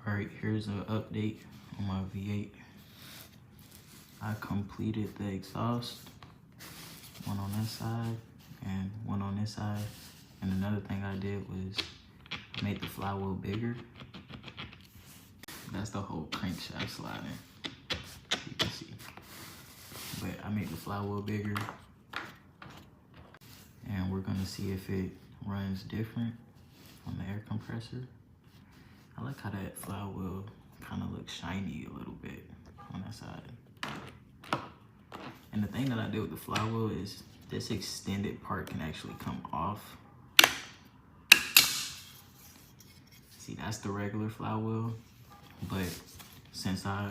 All right, here's an update on my V8. I completed the exhaust, one on this side and one on this side. And another thing I did was make the flywheel bigger. That's the whole crankshaft sliding, you can see. But I made the flywheel bigger, and we're gonna see if it runs different on the air compressor. I like how that flywheel kind of looks shiny a little bit on that side. And the thing that I did with the flywheel is this extended part can actually come off. See, that's the regular flywheel, but since I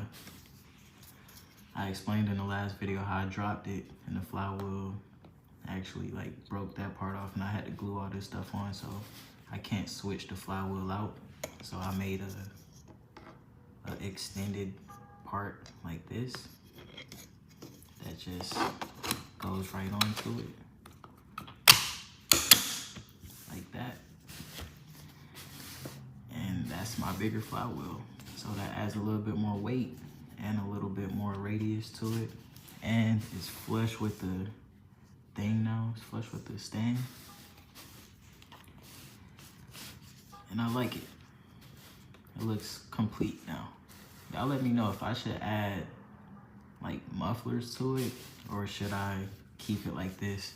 explained in the last video how I dropped it and the flywheel actually like broke that part off, and I had to glue all this stuff on, so I can't switch the flywheel out. So I made a extended part like this that just goes right onto it, like that. And that's my bigger flywheel. So that adds a little bit more weight and a little bit more radius to it. And it's flush with the thing now, it's flush with the stand. And I like it. It looks complete now. Y'all let me know if I should add like mufflers to it, or should I keep it like this